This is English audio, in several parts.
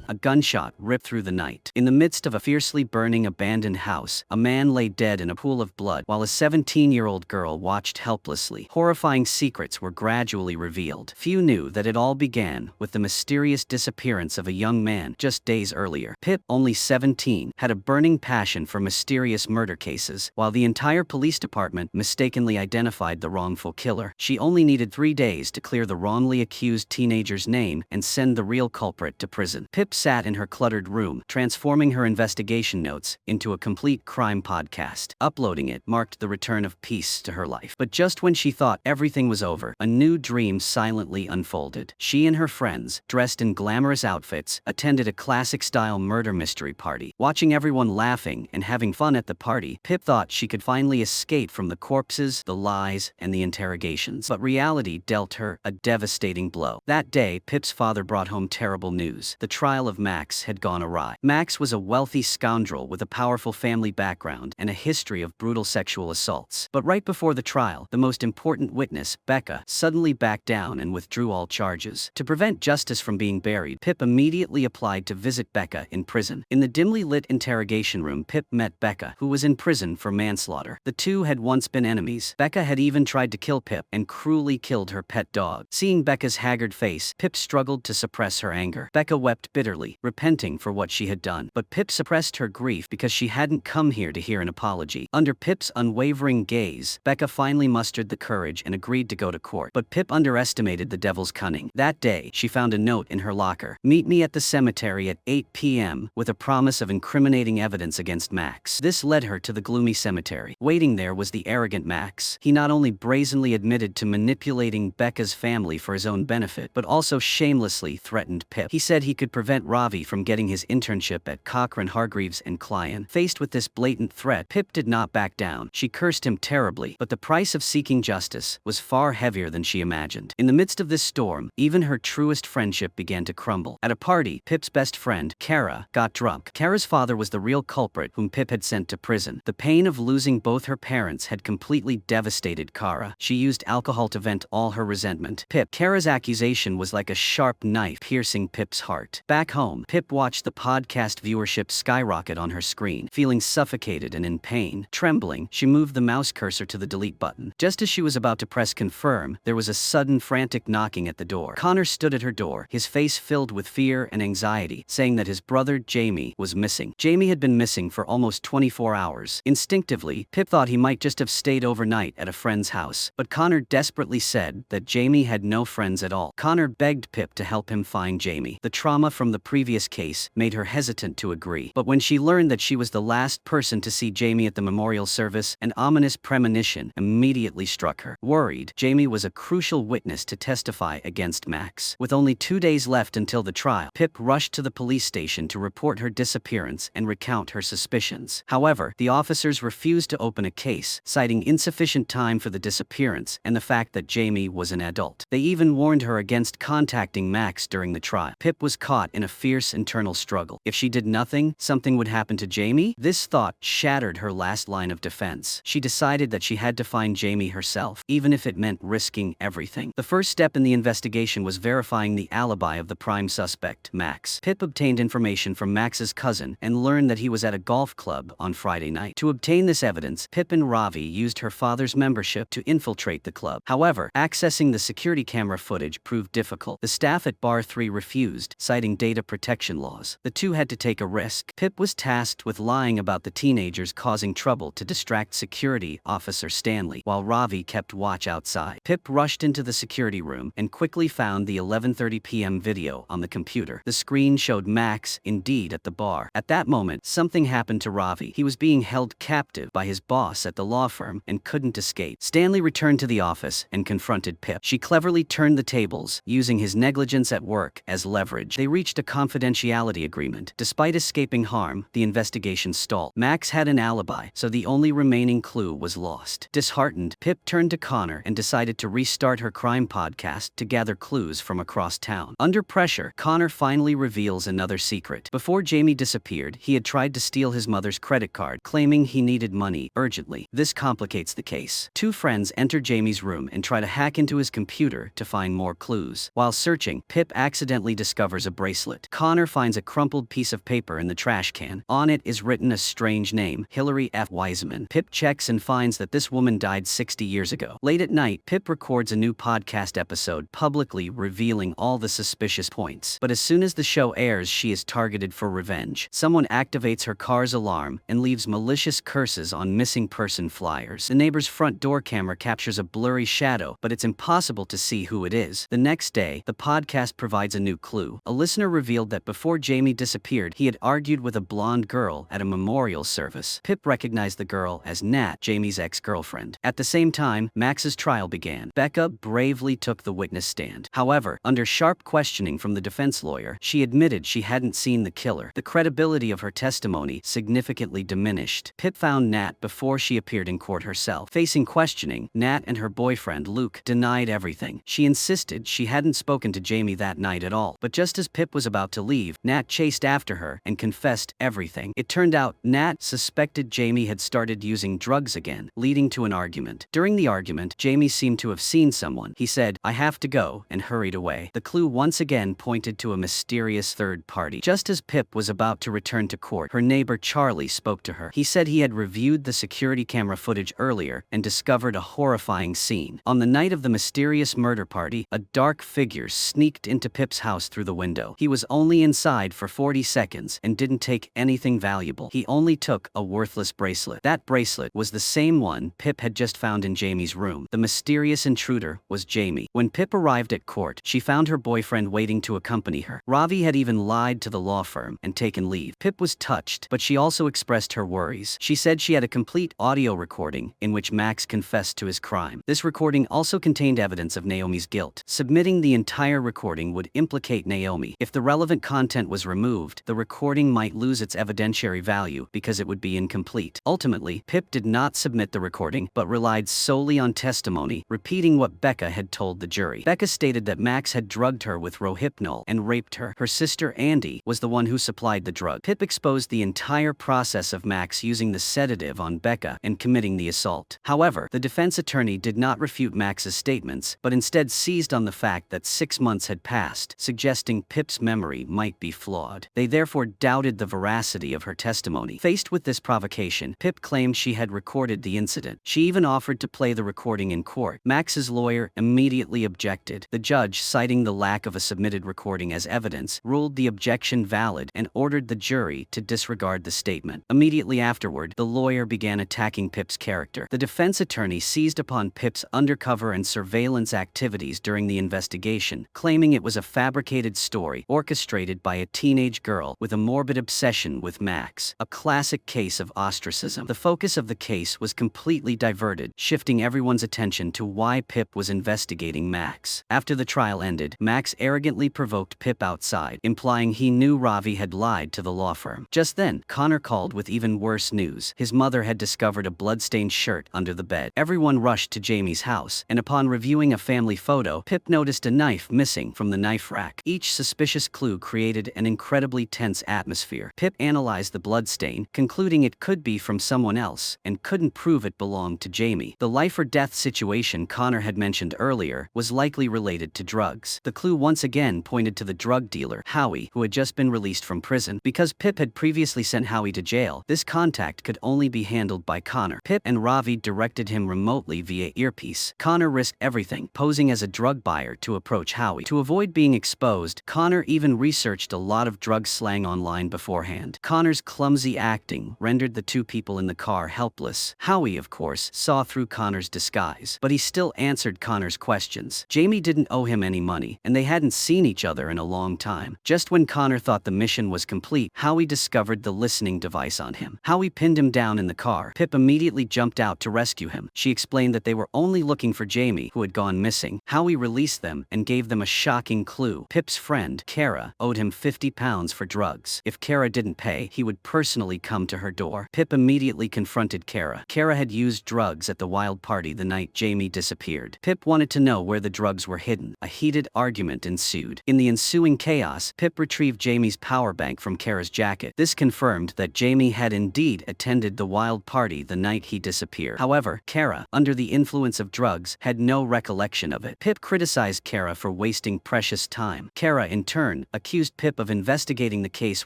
A gunshot ripped through the night. In the midst of a fiercely burning abandoned house, a man lay dead in a pool of blood while a 17-year-old girl watched helplessly. Horrifying secrets were gradually revealed. Few knew that it all began with the mysterious disappearance of a young man just days earlier. Pip, only 17, had a burning passion for mysterious murder cases, while the entire police department mistakenly identified the wrongful killer. She only needed 3 days to clear the wrongly accused teenager's name and send the real culprit to prison. Pip sat in her cluttered room, transforming her investigation notes into a complete crime podcast. Uploading it marked the return of peace to her life. But just when she thought everything was over, a new dream silently unfolded. She and her friends, dressed in glamorous outfits, attended a classic-style murder mystery party. Watching everyone laughing and having fun at the party, Pip thought she could finally escape from the corpses, the lies, and the interrogations. But reality dealt her a devastating blow. That day, Pip's father brought home terrible news. The trial of Max had gone awry. Max was a wealthy scoundrel with a powerful family background and a history of brutal sexual assaults. But right before the trial, the most important witness, Becca, suddenly backed down and withdrew all charges. To prevent justice from being buried, Pip immediately applied to visit Becca in prison. In the dimly lit interrogation room, Pip met Becca, who was in prison for manslaughter. The two had once been enemies. Becca had even tried to kill Pip and cruelly killed her pet dog. Seeing Becca's haggard face, Pip struggled to suppress her anger. Becca wept bitterly, repenting for what she had done. But Pip suppressed her grief because she hadn't come here to hear an apology. Under Pip's unwavering gaze, Becca finally mustered the courage and agreed to go to court. But Pip underestimated the devil's cunning. That day, she found a note in her locker. "Meet me at the cemetery at 8 p.m. with a promise of incriminating evidence against Max." This led her to the gloomy cemetery. Waiting there was the arrogant Max. He not only brazenly admitted to manipulating Becca's family for his own benefit, but also shamelessly threatened Pip. He said he could prevent Ravi from getting his internship at Cochrane Hargreaves & Client. Faced with this blatant threat, Pip did not back down. She cursed him terribly, but the price of seeking justice was far heavier than she imagined. In the midst of this storm, even her truest friendship began to crumble. At a party, Pip's best friend, Kara, got drunk. Kara's father was the real culprit whom Pip had sent to prison. The pain of losing both her parents had completely devastated Kara. She used alcohol to vent all her resentment. Kara's accusation was like a sharp knife piercing Pip's heart. Back home, Pip watched the podcast viewership skyrocket on her screen. Feeling suffocated and in pain, trembling, she moved the mouse cursor to the delete button. Just as she was about to press confirm, there was a sudden frantic knocking at the door. Connor stood at her door, his face filled with fear and anxiety, saying that his brother Jamie was missing. Jamie had been missing for almost 24 hours. Instinctively, Pip thought he might just have stayed overnight at a friend's house, but Connor desperately said that Jamie had no friends at all. Connor begged Pip to help him find Jamie. The trauma from the previous case made her hesitant to agree, but when she learned that she was the last person to see Jamie at the memorial service, an ominous premonition immediately struck her. Worried, Jamie was a crucial witness to testify against Max. With only 2 days left until the trial, Pip rushed to the police station to report her disappearance and recount her suspicions. However, the officers refused to open a case, citing insufficient time for the disappearance and the fact that Jamie was an adult. They even warned her against contacting Max during the trial. Pip was caught in a fierce internal struggle. If she did nothing, something would happen to Jamie? This thought shattered her last line of defense. She decided that she had to find Jamie herself, even if it meant risking everything. The first step in the investigation was verifying the alibi of the prime suspect, Max. Pip obtained information from Max's cousin and learned that he was at a golf club on Friday night. To obtain this evidence, Pip and Ravi used her father's membership to infiltrate the club. However, accessing the security camera footage proved difficult. The staff at Bar 3 refused, citing data protection laws. The two had to take a risk. Pip was tasked with lying about the teenagers causing trouble to distract security officer Stanley, while Ravi kept watch outside. Pip rushed into the security room and quickly found the 11:30 p.m. video on the computer. The screen showed Max, indeed, at the bar. At that moment, something happened to Ravi. He was being held captive by his boss at the law firm and couldn't escape. Stanley returned to the office and confronted Pip. She cleverly turned the tables, using his negligence at work as leverage. They reached a confidentiality agreement. Despite escaping harm, the investigation stalled. Max had an alibi, so the only remaining clue was lost. Disheartened, Pip turned to Connor and decided to restart her crime podcast to gather clues from across town. Under pressure, Connor finally reveals another secret. Before Jamie disappeared, he had tried to steal his mother's credit card, claiming he needed money urgently. This complicates the case. Two friends enter Jamie's room and try to hack into his computer to find more clues. While searching, Pip accidentally discovers a bracelet. toilet. Connor finds a crumpled piece of paper in the trash can. On it is written a strange name, Hillary F. Wiseman. Pip checks and finds that this woman died 60 years ago. Late at night, Pip records a new podcast episode publicly revealing all the suspicious points. But as soon as the show airs, she is targeted for revenge. Someone activates her car's alarm and leaves malicious curses on missing person flyers. The neighbor's front door camera captures a blurry shadow, but it's impossible to see who it is. The next day, the podcast provides a new clue. A listener revealed that before Jamie disappeared, he had argued with a blonde girl at a memorial service. Pip recognized the girl as Nat, Jamie's ex-girlfriend. At the same time, Max's trial began. Becca bravely took the witness stand. However, under sharp questioning from the defense lawyer, she admitted she hadn't seen the killer. The credibility of her testimony significantly diminished. Pip found Nat before she appeared in court herself. Facing questioning, Nat and her boyfriend, Luke, denied everything. She insisted she hadn't spoken to Jamie that night at all. But just as Pip was about to leave, Nat chased after her and confessed everything. It turned out Nat suspected Jamie had started using drugs again, leading to an argument. During the argument, Jamie seemed to have seen someone. He said, "I have to go," and hurried away. The clue once again pointed to a mysterious third party. Just as Pip was about to return to court, her neighbor Charlie spoke to her. He said he had reviewed the security camera footage earlier and discovered a horrifying scene. On the night of the mysterious murder party, a dark figure sneaked into Pip's house through the window. He was only inside for 40 seconds and didn't take anything valuable. He only took a worthless bracelet. That bracelet was the same one Pip had just found in Jamie's room. The mysterious intruder was Jamie. When Pip arrived at court, she found her boyfriend waiting to accompany her. Ravi had even lied to the law firm and taken leave. Pip was touched, but she also expressed her worries. She said she had a complete audio recording in which Max confessed to his crime. This recording also contained evidence of Naomi's guilt. Submitting the entire recording would implicate Naomi. If the relevant content was removed, the recording might lose its evidentiary value because it would be incomplete. Ultimately, Pip did not submit the recording, but relied solely on testimony, repeating what Becca had told the jury. Becca stated that Max had drugged her with Rohypnol and raped her. Her sister Andy was the one who supplied the drug. Pip exposed the entire process of Max using the sedative on Becca and committing the assault. However, the defense attorney did not refute Max's statements, but instead seized on the fact that 6 months had passed, suggesting Pip's memory might be flawed. They therefore doubted the veracity of her testimony. Faced with this provocation, Pip claimed she had recorded the incident. She even offered to play the recording in court. Max's lawyer immediately objected. The judge, citing the lack of a submitted recording as evidence, ruled the objection valid and ordered the jury to disregard the statement. Immediately afterward, the lawyer began attacking Pip's character. The defense attorney seized upon Pip's undercover and surveillance activities during the investigation, claiming it was a fabricated story orchestrated by a teenage girl with a morbid obsession with Max. A classic case of ostracism. The focus of the case was completely diverted, shifting everyone's attention to why Pip was investigating Max. After the trial ended, Max arrogantly provoked Pip outside, implying he knew Ravi had lied to the law firm. Just then, Connor called with even worse news. His mother had discovered a bloodstained shirt under the bed. Everyone rushed to Jamie's house, and upon reviewing a family photo, Pip noticed a knife missing from the knife rack. Each suspicious clue created an incredibly tense atmosphere. Pip analyzed the bloodstain, concluding it could be from someone else, and couldn't prove it belonged to Jamie. The life-or-death situation Connor had mentioned earlier was likely related to drugs. The clue once again pointed to the drug dealer, Howie, who had just been released from prison. Because Pip had previously sent Howie to jail, this contact could only be handled by Connor. Pip and Ravi directed him remotely via earpiece. Connor risked everything, posing as a drug buyer to approach Howie. To avoid being exposed, Connor even researched a lot of drug slang online beforehand. Connor's clumsy acting rendered the two people in the car helpless. Howie, of course, saw through Connor's disguise, but he still answered Connor's questions. Jamie didn't owe him any money, and they hadn't seen each other in a long time. Just when Connor thought the mission was complete, Howie discovered the listening device on him. Howie pinned him down in the car. Pip immediately jumped out to rescue him. She explained that they were only looking for Jamie, who had gone missing. Howie released them and gave them a shocking clue. Pip's friend, Kara, owed him £50 for drugs. If Kara didn't pay, he would personally come to her door. Pip immediately confronted Kara. Kara had used drugs at the wild party the night Jamie disappeared. Pip wanted to know where the drugs were hidden. A heated argument ensued. In the ensuing chaos, Pip retrieved Jamie's power bank from Kara's jacket. This confirmed that Jamie had indeed attended the wild party the night he disappeared. However, Kara, under the influence of drugs, had no recollection of it. Pip criticized Kara for wasting precious time. Kara, in turn, Dan, accused Pip of investigating the case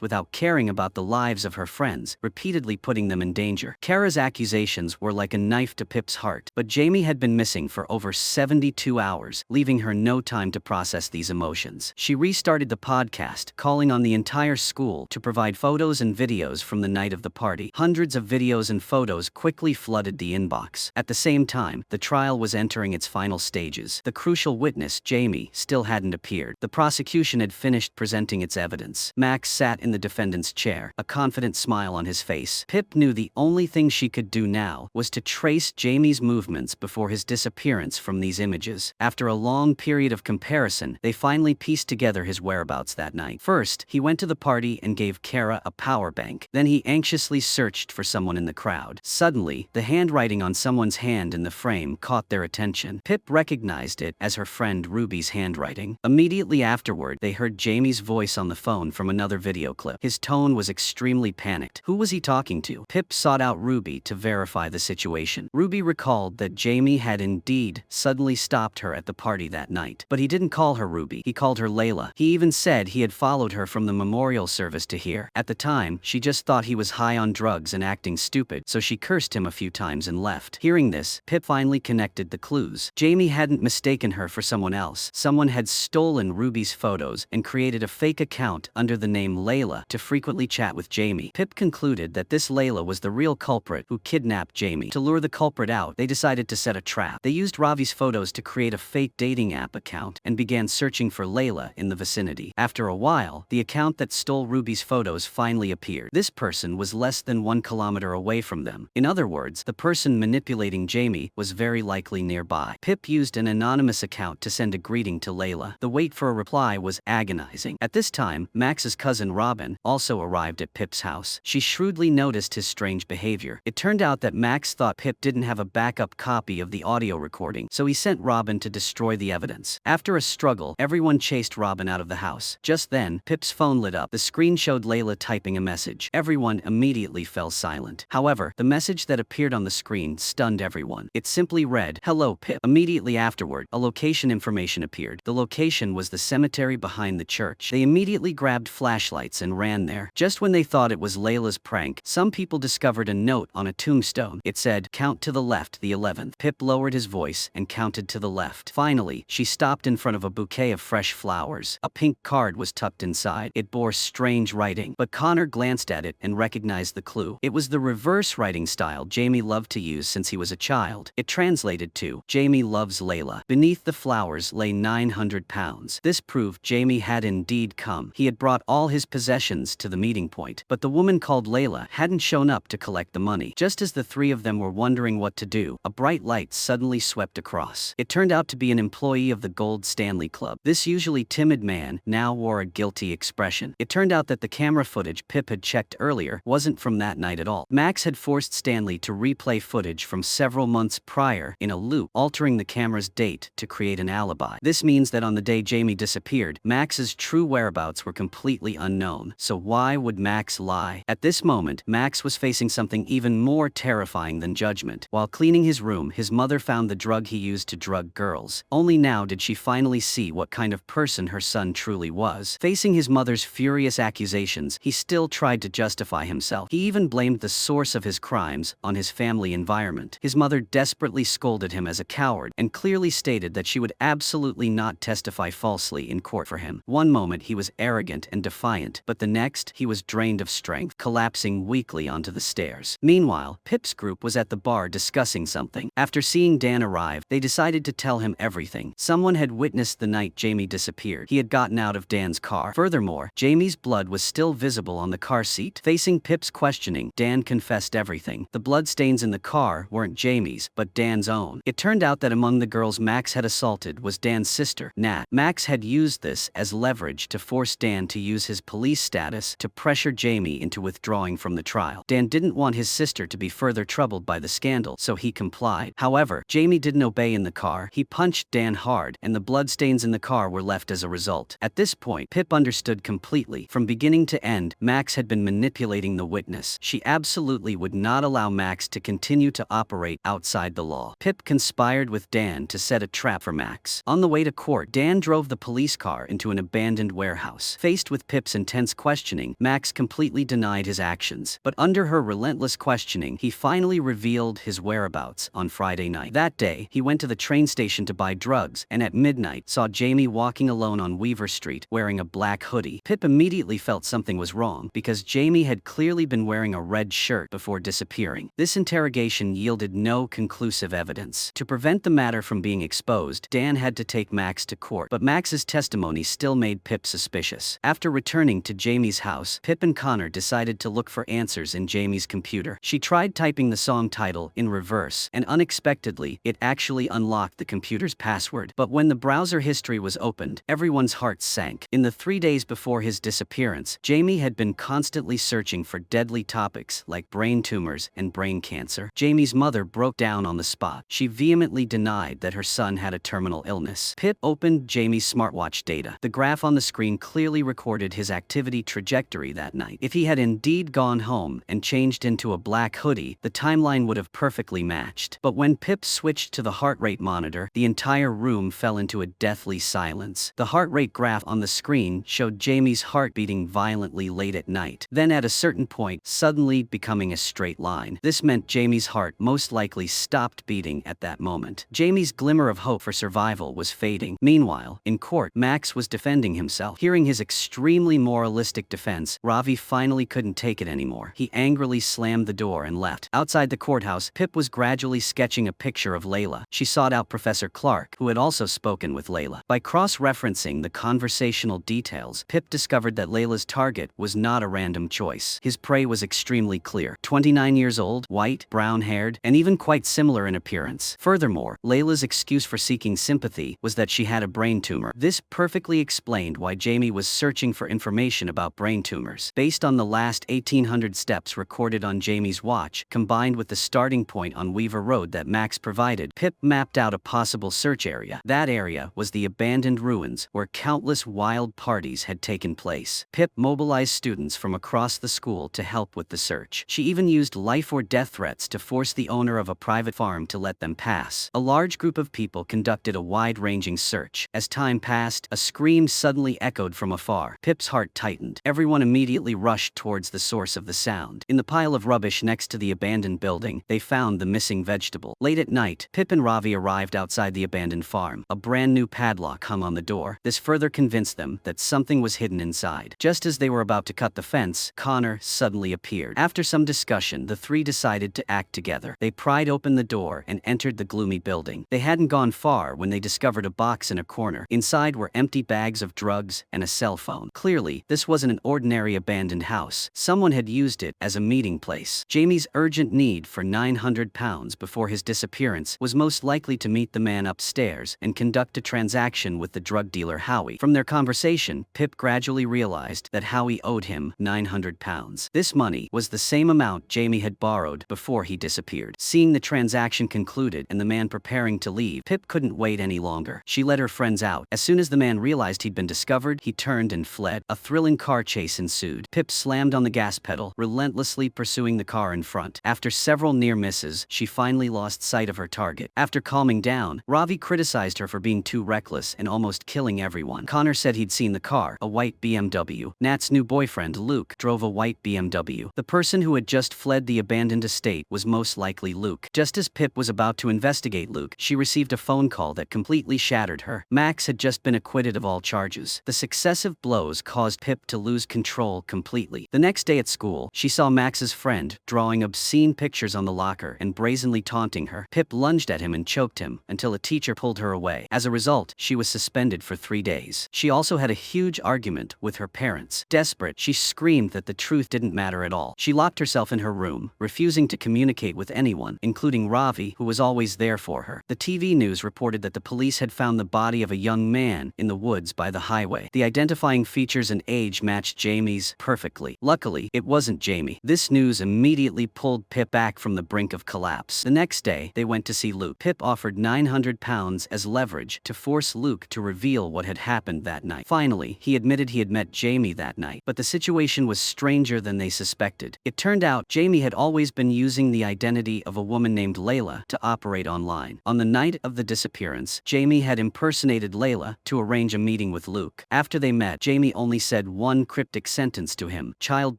without caring about the lives of her friends, repeatedly putting them in danger. Kara's accusations were like a knife to Pip's heart, but Jamie had been missing for over 72 hours, leaving her no time to process these emotions. She restarted the podcast, calling on the entire school to provide photos and videos from the night of the party. Hundreds of videos and photos quickly flooded the inbox. At the same time, the trial was entering its final stages. The crucial witness, Jamie, still hadn't appeared. The prosecution had finished presenting its evidence. Max sat in the defendant's chair, a confident smile on his face. Pip knew the only thing she could do now was to trace Jamie's movements before his disappearance from these images. After a long period of comparison, they finally pieced together his whereabouts that night. First, he went to the party and gave Kara a power bank. Then he anxiously searched for someone in the crowd. Suddenly, the handwriting on someone's hand in the frame caught their attention. Pip recognized it as her friend Ruby's handwriting. Immediately afterward, they heard Jamie's voice on the phone from another video clip. His tone was extremely panicked. Who was he talking to? Pip sought out Ruby to verify the situation. Ruby recalled that Jamie had indeed suddenly stopped her at the party that night. But he didn't call her Ruby, he called her Layla. He even said he had followed her from the memorial service to here. At the time, she just thought he was high on drugs and acting stupid, so she cursed him a few times and left. Hearing this, Pip finally connected the clues. Jamie hadn't mistaken her for someone else. Someone had stolen Ruby's photos and created a fake account under the name Layla to frequently chat with Jamie. Pip concluded that this Layla was the real culprit who kidnapped Jamie. To lure the culprit out, they decided to set a trap. They used Ravi's photos to create a fake dating app account and began searching for Layla in the vicinity. After a while, the account that stole Ruby's photos finally appeared. This person was less than 1 kilometer away from them. In other words, the person manipulating Jamie was very likely nearby. Pip used an anonymous account to send a greeting to Layla. The wait for a reply was agonizing. At this time, Max's cousin Robin also arrived at Pip's house. She shrewdly noticed his strange behavior. It turned out that Max thought Pip didn't have a backup copy of the audio recording, so he sent Robin to destroy the evidence. After a struggle, everyone chased Robin out of the house. Just then, Pip's phone lit up. The screen showed Layla typing a message. Everyone immediately fell silent. However, the message that appeared on the screen stunned everyone. It simply read, "Hello, Pip." Immediately afterward, a location information appeared. The location was the cemetery behind the church. They immediately grabbed flashlights and ran there. Just when they thought it was Layla's prank, some people discovered a note on a tombstone. It said, "Count to the left, the 11th. Pip lowered his voice and counted to the left. Finally, she stopped in front of a bouquet of fresh flowers. A pink card was tucked inside. It bore strange writing, but Connor glanced at it and recognized the clue. It was the reverse writing style Jamie loved to use since he was a child. It translated to, "Jamie loves Layla." Beneath the flowers lay 900 pounds. This proved Jamie had indeed come. He had brought all his possessions to the meeting point, but the woman called Layla hadn't shown up to collect the money. Just as the three of them were wondering what to do, a bright light suddenly swept across. It turned out to be an employee of the Gold Stanley Club. This usually timid man now wore a guilty expression. It turned out that the camera footage Pip had checked earlier wasn't from that night at all. Max had forced Stanley to replay footage from several months prior in a loop, altering the camera's date to create an alibi. This means that on the day Jamie disappeared, Max's true whereabouts were completely unknown. So why would Max lie? At this moment, Max was facing something even more terrifying than judgment. While cleaning his room, his mother found the drug he used to drug girls. Only now did she finally see what kind of person her son truly was. Facing his mother's furious accusations, he still tried to justify himself. He even blamed the source of his crimes on his family environment. His mother desperately scolded him as a coward and clearly stated that she would absolutely not testify falsely in court for him. One moment he was arrogant and defiant, but the next he was drained of strength, collapsing weakly onto the stairs. Meanwhile, Pip's group was at the bar discussing something. After seeing Dan arrive, they decided to tell him everything. Someone had witnessed the night Jamie disappeared. He had gotten out of Dan's car. Furthermore, Jamie's blood was still visible on the car seat. Facing Pip's questioning, Dan confessed everything. The bloodstains in the car weren't Jamie's, but Dan's own. It turned out that among the girls Max had assaulted was Dan's sister, Nat. Max had used this as leverage to force Dan to use his police status to pressure Jamie into withdrawing from the trial. Dan didn't want his sister to be further troubled by the scandal, so he complied. However, Jamie didn't obey in the car. He punched Dan hard, and the bloodstains in the car were left as a result. At this point, Pip understood completely. From beginning to end, Max had been manipulating the witness. She absolutely would not allow Max to continue to operate outside the law. Pip conspired with Dan to set a trap for Max. On the way to court, Dan drove the police car into an abandoned abandoned warehouse. Faced with Pip's intense questioning, Max completely denied his actions. But under her relentless questioning, he finally revealed his whereabouts on Friday night. That day, he went to the train station to buy drugs, and at midnight saw Jamie walking alone on Weaver Street wearing a black hoodie. Pip immediately felt something was wrong because Jamie had clearly been wearing a red shirt before disappearing. This interrogation yielded no conclusive evidence. To prevent the matter from being exposed, Dan had to take Max to court, but Max's testimony still made Pip suspicious. After returning to Jamie's house, Pip and Connor decided to look for answers in Jamie's computer. She tried typing the song title in reverse, and unexpectedly, it actually unlocked the computer's password. But when the browser history was opened, everyone's hearts sank. In the 3 days before his disappearance, Jamie had been constantly searching for deadly topics like brain tumors and brain cancer. Jamie's mother broke down on the spot. She vehemently denied that her son had a terminal illness. Pip opened Jamie's smartwatch data. The graph on the screen clearly recorded his activity trajectory that night. If he had indeed gone home and changed into a black hoodie, the timeline would have perfectly matched. But when Pip switched to the heart rate monitor, the entire room fell into a deathly silence. The heart rate graph on the screen showed Jamie's heart beating violently late at night, then at a certain point, suddenly becoming a straight line. This meant Jamie's heart most likely stopped beating at that moment. Jamie's glimmer of hope for survival was fading. Meanwhile, in court, Max was defending himself. Hearing his extremely moralistic defense, Ravi finally couldn't take it anymore. He angrily slammed the door and left. Outside the courthouse, Pip was gradually sketching a picture of Layla. She sought out Professor Clark, who had also spoken with Layla. By cross-referencing the conversational details, Pip discovered that Layla's target was not a random choice. His prey was extremely clear. 29 years old, white, brown-haired, and even quite similar in appearance. Furthermore, Layla's excuse for seeking sympathy was that she had a brain tumor. This perfectly explained why Jamie was searching for information about brain tumors. Based on the last 1,800 steps recorded on Jamie's watch, combined with the starting point on Weaver Road that Max provided, Pip mapped out a possible search area. That area was the abandoned ruins where countless wild parties had taken place. Pip mobilized students from across the school to help with the search. She even used life or death threats to force the owner of a private farm to let them pass. A large group of people conducted a wide-ranging search. As time passed, a scream suddenly echoed from afar. Pip's heart tightened. Everyone immediately rushed towards the source of the sound. In the pile of rubbish next to the abandoned building, they found the missing vegetable. Late at night, Pip and Ravi arrived outside the abandoned farm. A brand new padlock hung on the door. This further convinced them that something was hidden inside. Just as they were about to cut the fence, Connor suddenly appeared. After some discussion, the three decided to act together. They pried open the door and entered the gloomy building. They hadn't gone far when they discovered a box in a corner. Inside were empty bags of drugs and a cell phone. Clearly, this wasn't an ordinary abandoned house. Someone had used it as a meeting place. Jamie's urgent need for £900 before his disappearance was most likely to meet the man upstairs and conduct a transaction with the drug dealer Howie. From their conversation, Pip gradually realized that Howie owed him £900. This money was the same amount Jamie had borrowed before he disappeared. Seeing the transaction concluded and the man preparing to leave, Pip couldn't wait any longer. She led her friends out. As soon as the man realized he'd been discovered, he turned and fled. A thrilling car chase ensued. Pip slammed on the gas pedal, relentlessly pursuing the car in front. After several near misses, she finally lost sight of her target. After calming down, Ravi criticized her for being too reckless and almost killing everyone. Connor said he'd seen the car, a white BMW. Nat's new boyfriend, Luke, drove a white BMW. The person who had just fled the abandoned estate was most likely Luke. Just as Pip was about to investigate Luke, she received a phone call that completely shattered her. Max had just been acquitted of all charges. The successive blows caused Pip to lose control completely. The next day at school, she saw Max's friend drawing obscene pictures on the locker and brazenly taunting her. Pip lunged at him and choked him until a teacher pulled her away. As a result, she was suspended for 3 days. She also had a huge argument with her parents. Desperate, she screamed that the truth didn't matter at all. She locked herself in her room, refusing to communicate with anyone, including Ravi, who was always there for her. The TV news reported that the police had found the body of a young man in the woods by the highway. The identifying features and age matched Jamie's perfectly. Luckily, it wasn't Jamie. This news immediately pulled Pip back from the brink of collapse. The next day, they went to see Luke. Pip offered £900 as leverage to force Luke to reveal what had happened that night. Finally, he admitted he had met Jamie that night, but the situation was stranger than they suspected. It turned out Jamie had always been using the identity of a woman named Layla to operate online. On the night of the disappearance, Jamie had impersonated Layla to arrange a meeting with Luke. Luke. After they met, Jamie only said one cryptic sentence to him: "Child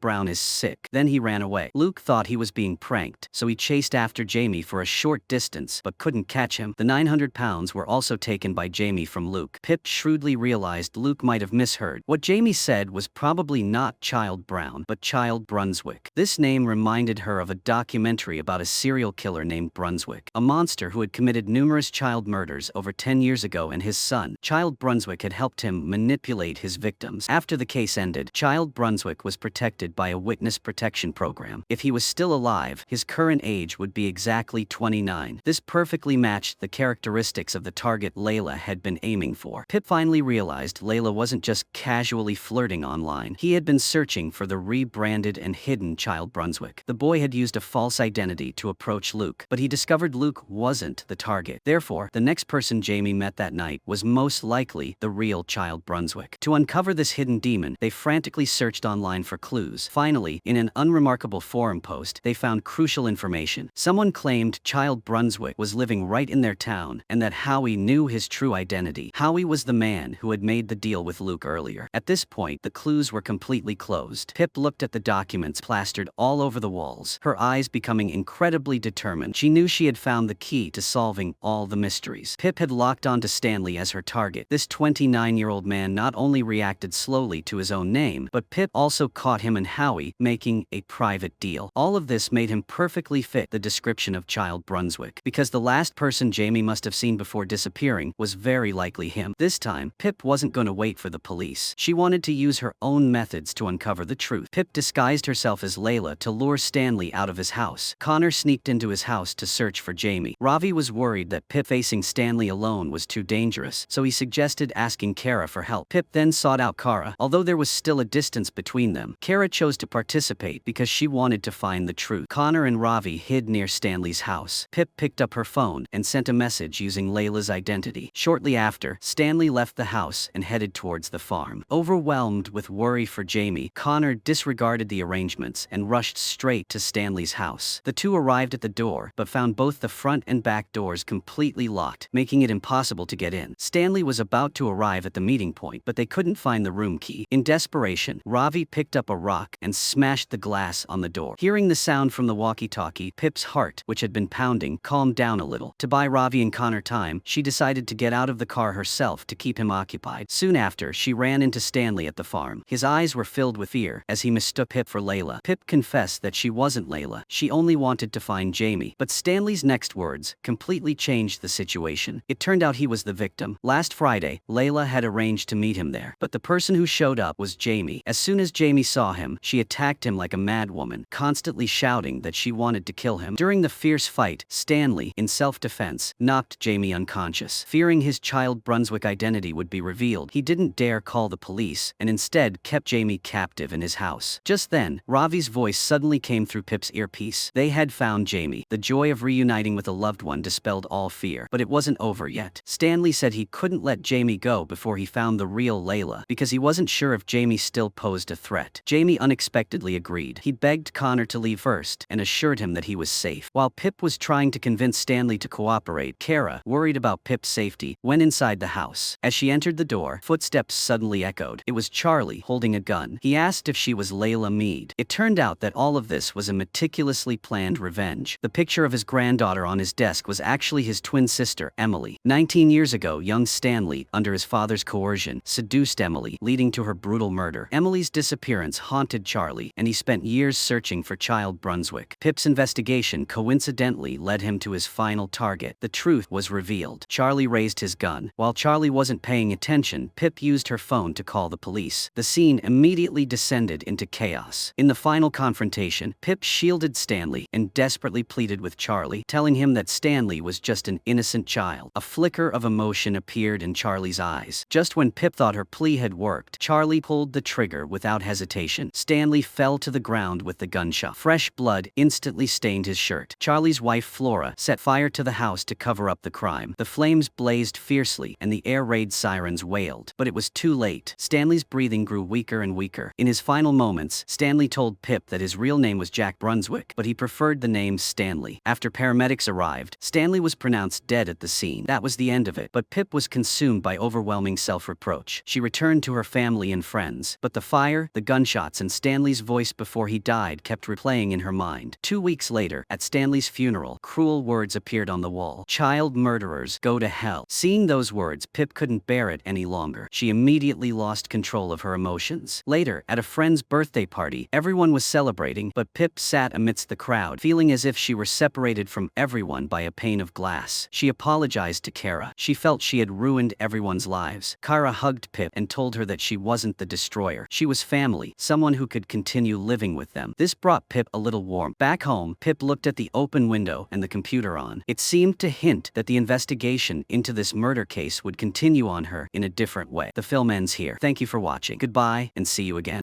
Brown is sick." Then he ran away. Luke thought he was being pranked, so he chased after Jamie for a short distance but couldn't catch him. The 900 pounds were also taken by Jamie from Luke. Pip shrewdly realized Luke might have misheard. What Jamie said was probably not Child Brown, but Child Brunswick. This name reminded her of a documentary about a serial killer named Brunswick, a monster who had committed numerous child murders over 10 years ago, and his son, Child Brunswick, had helped him manipulate his victims. After the case ended, Child Brunswick was protected by a witness protection program. If he was still alive, his current age would be exactly 29. This perfectly matched the characteristics of the target Layla had been aiming for. Pip finally realized Layla wasn't just casually flirting online. He had been searching for the rebranded and hidden Child Brunswick. The boy had used a false identity to approach Luke, but he discovered Luke wasn't the target. Therefore, the next person Jamie met that night was most likely the real Child Brunswick. To uncover this hidden demon, they frantically searched online for clues. Finally, in an unremarkable forum post, they found crucial information. Someone claimed Child Brunswick was living right in their town, and that Howie knew his true identity. Howie was the man who had made the deal with Luke earlier. At this point, the clues were completely closed. Pip looked at the documents plastered all over the walls, her eyes becoming incredibly determined. She knew she had found the key to solving all the mysteries. Pip had locked onto Stanley as her target. This 29-year-old man not only reacted slowly to his own name, but Pip also caught him and Howie making a private deal. All of this made him perfectly fit the description of Child Brunswick, because the last person Jamie must have seen before disappearing was very likely him. This time, Pip wasn't going to wait for the police. She wanted to use her own methods to uncover the truth. Pip disguised herself as Layla to lure Stanley out of his house. Connor sneaked into his house to search for Jamie. Ravi was worried that Pip facing Stanley alone was too dangerous, so he suggested asking Kara for help. Pip then sought out Kara. Although there was still a distance between them, Kara chose to participate because she wanted to find the truth. Connor and Ravi hid near Stanley's house. Pip picked up her phone and sent a message using Layla's identity. Shortly after, Stanley left the house and headed towards the farm. Overwhelmed with worry for Jamie, Connor disregarded the arrangements and rushed straight to Stanley's house. The two arrived at the door, but found both the front and back doors completely locked, making it impossible to get in. Stanley was about to arrive at the meeting point, but they couldn't find the room key. In desperation, Ravi picked up a rock and smashed the glass on the door. Hearing the sound from the walkie-talkie, Pip's heart, which had been pounding, calmed down a little. To buy Ravi and Connor time, she decided to get out of the car herself to keep him occupied. Soon after, she ran into Stanley at the farm. His eyes were filled with fear as he mistook Pip for Layla. Pip confessed that she wasn't Layla. She only wanted to find Jamie. But Stanley's next words completely changed the situation. It turned out he was the victim. Last Friday, Layla had arranged to meet him there, but the person who showed up was Jamie. As soon as Jamie saw him, she attacked him like a madwoman, constantly shouting that she wanted to kill him. During the fierce fight, Stanley, in self-defense, knocked Jamie unconscious. Fearing his Child Brunswick identity would be revealed, he didn't dare call the police and instead kept Jamie captive in his house. Just then, Ravi's voice suddenly came through Pip's earpiece. They had found Jamie. The joy of reuniting with a loved one dispelled all fear. But it wasn't over yet. Stanley said he couldn't let Jamie go before he found the real Layla, because he wasn't sure if Jamie still posed a threat. Jamie unexpectedly agreed. He begged Connor to leave first and assured him that he was safe. While Pip was trying to convince Stanley to cooperate, Kara, worried about Pip's safety, went inside the house. As she entered the door, footsteps suddenly echoed. It was Charlie, holding a gun. He asked if she was Layla Mead. It turned out that all of this was a meticulously planned revenge. The picture of his granddaughter on his desk was actually his twin sister, Emily. 19 years ago, young Stanley, under his father's coercion, seduced Emily, leading to her brutal murder. Emily's disappearance haunted Charlie, and he spent years searching for Child Brunswick. Pip's investigation coincidentally led him to his final target. The truth was revealed. Charlie raised his gun. While Charlie wasn't paying attention, Pip used her phone to call the police. The scene immediately descended into chaos. In the final confrontation, Pip shielded Stanley and desperately pleaded with Charlie, telling him that Stanley was just an innocent child. A flicker of emotion appeared in Charlie's eyes. Just when Pip thought her plea had worked, Charlie pulled the trigger without hesitation. Stanley fell to the ground with the gunshot. Fresh blood instantly stained his shirt. Charlie's wife, Flora, set fire to the house to cover up the crime. The flames blazed fiercely and the air raid sirens wailed. But it was too late. Stanley's breathing grew weaker and weaker. In his final moments, Stanley told Pip that his real name was Jack Brunswick, but he preferred the name Stanley. After paramedics arrived, Stanley was pronounced dead at the scene. That was the end of it, but Pip was consumed by overwhelming self self-reproach. She returned to her family and friends, but the fire, the gunshots and Stanley's voice before he died kept replaying in her mind. 2 weeks later, at Stanley's funeral, cruel words appeared on the wall. "Child murderers, go to hell." Seeing those words, Pip couldn't bear it any longer. She immediately lost control of her emotions. Later, at a friend's birthday party, everyone was celebrating, but Pip sat amidst the crowd, feeling as if she were separated from everyone by a pane of glass. She apologized to Kara. She felt she had ruined everyone's lives. Kara hugged Pip and told her that she wasn't the destroyer. She was family, someone who could continue living with them. This brought Pip a little warm. Back home, Pip looked at the open window and the computer on. It seemed to hint that the investigation into this murder case would continue on her in a different way. The film ends here. Thank you for watching. Goodbye, and see you again.